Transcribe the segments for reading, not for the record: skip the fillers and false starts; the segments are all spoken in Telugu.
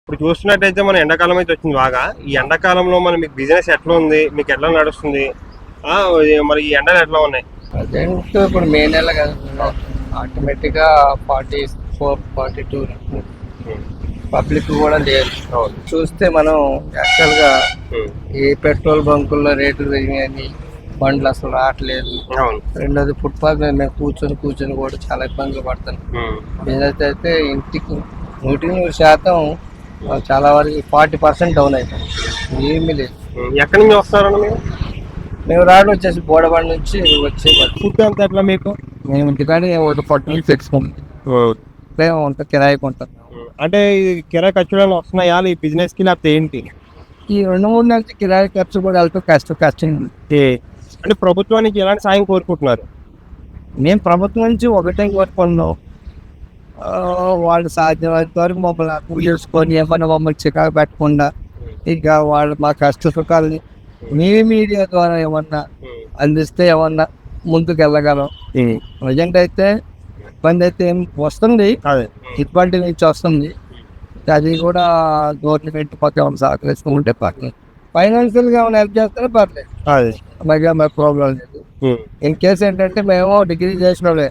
ఇప్పుడు చూస్తున్నట్టయితే మన ఎండాకాలం అయితే వచ్చింది బాగా. ఈ ఎండాకాలంలో మీకు బిజినెస్ ఎట్లా ఉంది, మీకు ఎట్లా నడుస్తుంది, మరి ఈ ఎండలు ఎట్లా ఉన్నాయి? ప్రజెంట్ ఇప్పుడు మే నెల కదా, ఆటోమేటిక్గా 44-42 పబ్లిక్ కూడా లేదు. చూస్తే మనం యాక్చువల్గా ఏ పెట్రోల్ బంకుల్లో రేట్లు పెరిగినాయని బండ్లు అసలు రావట్లేదు. రెండోది ఫుట్పాత్ మీద మేము కూర్చొని కూడా చాలా ఇబ్బందులు పడతాను. ఏదైతే ఇంటికి 100% చాలా వరకు 40% డౌన్ అయిపోయింది. ఏమీ లేదు. ఎక్కడి నుంచి వస్తారన్న మీరు? మేము రాడు వచ్చేసి బోడబండి నుంచి వచ్చి ఫుడ్ అంతా ఎట్లా మీకు? మేము ఇంటికాడే ఒక 40 తెచ్చుకుంటాం, ఉంటా కిరాయికి ఉంటాం. అంటే ఈ కిరాయి ఖర్చులు వస్తున్నాయా ఈ బిజినెస్ కి, లేకపోతే ఏంటి? ఈ 2-3 నెలల కిరాయి ఖర్చు కూడా వెళ్తూ కష్టం. అంటే ప్రభుత్వానికి ఎలాంటి సాయం కోరుకుంటున్నారు? మేము ప్రభుత్వం నుంచి ఒకటే కోరుకున్నాం, వాళ్ళు సాధ్యమైనంత వరకు మమ్మల్ని అర్థం చేసుకొని ఏమన్నా మమ్మల్ని చికాకు పెట్టకుండా ఇక వాళ్ళు మా కష్ట సుఖాలని మీడియా ద్వారా ఏమన్నా అందిస్తే ఏమన్నా ముందుకు వెళ్ళగలం. ప్రజెంట్ అయితే ఇబ్బంది అయితే ఏం వస్తుంది, ఇబ్బంది నుంచి వస్తుంది. అది కూడా గవర్నమెంట్ పక్కన సహకరిస్తూ ఉంటే పక్కన ఫైనాన్షియల్గా ఏమైనా హెల్ప్ చేస్తారో పర్లేదు, అలాగే మాకు ప్రాబ్లం లేదు. ఇన్ కేసు ఏంటంటే మేము డిగ్రీ చేసిన వాళ్ళే,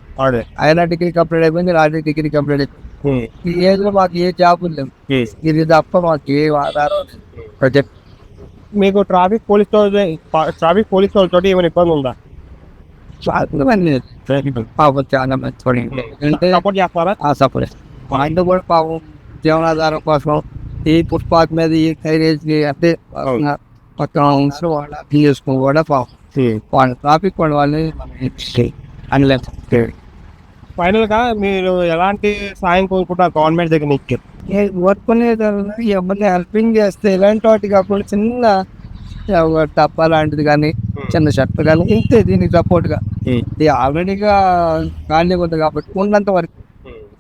ఆయన డిగ్రీ కంప్లీట్ అయిపోయింది, నా డిగ్రీ కంప్లీట్ అయిపోయింది. ఈ ఏజ్ లో మాకు ఏ జాబ్ లేవు, ఇది తప్ప మాకు ఏ ఆధారం ప్రొజెక్ట్. మీకు ట్రాఫిక్ పోలీస్ వాళ్ళతో ఏమైనా ఇబ్బంది ఉందా? పాపం చాలా మంచి సపోర్ట్ చేస్తారా? సపోర్ట్ పాయింట్ కూడా పాపం జీవనాధారం కోసం ఈ ఫుట్పాత్ మీద ఈ ఖైరేజ్ అంటే పక్కన వాళ్ళు తీసుకుని కూడా పాపం వాళ్ళ ట్రాఫిక్ వాళ్ళని అనలేదు. ఫైనల్ గా మీరు ఎలాంటి సాయం కోరుకుంటారు గవర్నమెంట్ దగ్గర నుంచి? వర్కునేది ఎవరిని హెల్పింగ్ చేస్తే ఇలాంటి వాటి కాకుండా చిన్న టప్ప లాంటిది కానీ చిన్న షర్ట్ కానీ ఇంతే దీనికి సపోర్ట్గా. ఇది ఆల్రెడీగా ఖాళీ ఉంది కాబట్టి ఉన్నంత వరకు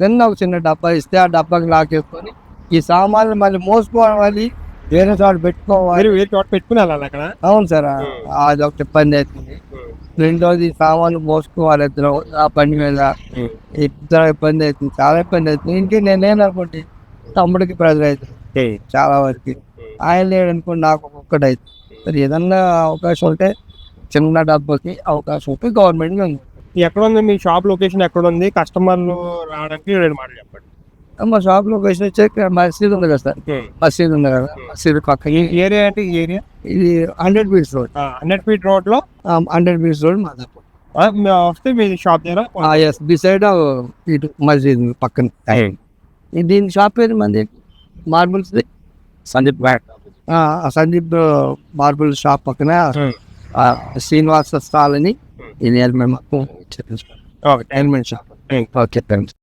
చిన్న ఒక చిన్న డబ్బా ఇస్తే ఆ డబ్బాకి లాకేసుకొని ఈ సామాన్లు మళ్ళీ మోసుకోవాలి, వేరే చోట పెట్టుకోవాలి. వేరే చోట పెట్టుకుని వెళ్ళాలి అక్కడ. అవును సార్, అది ఒక ఇబ్బంది అవుతుంది. రెండోది సామాన్లు మోసుకోవాలి ఇద్దరు ఆ బండి మీద, ఇద్దరు ఇబ్బంది అవుతుంది, చాలా ఇబ్బంది అవుతుంది. ఇంకే నేనేమనుకోండి తమ్ముడికి ప్రెజర్ అవుతుంది చాలా వరకు, ఆయన లేడనుకోండి నాకు ఒక్కటి అవుతుంది. మరి ఏదన్నా అవకాశం ఉంటే చిన్న డబ్బుకి అవకాశం ఉంటే గవర్నమెంట్ ఉంది. ఎక్కడ ఉంది మీ షాప్ లొకేషన్? ఎక్కడ ఉంది? కస్టమర్లు రావడానికి 2 మాటలు చెప్పండి. మా షాప్ లొకేషన్ వచ్చి మసీద్ ఉంది కదా సార్, మసీద్ ఉంది కదా, మసీద్ పక్క ఏరియా అంటే ఈ ఏరియా ఇది 100 feet రోడ్. 100 feet రోడ్ లో 100 feet రోడ్ మాదాపూర్ వస్తే మీ షాప్ దగ్గర. ఎస్, బిసైడ్ ఇటు మసీద్ పక్కన. దీని షాప్ పేరు మంది marbles Sandeep Sandeep marble shop పక్కన శ్రీనివాస స్టాల్ అని ఇది మేము ఓకే షాప్. Okay thanks.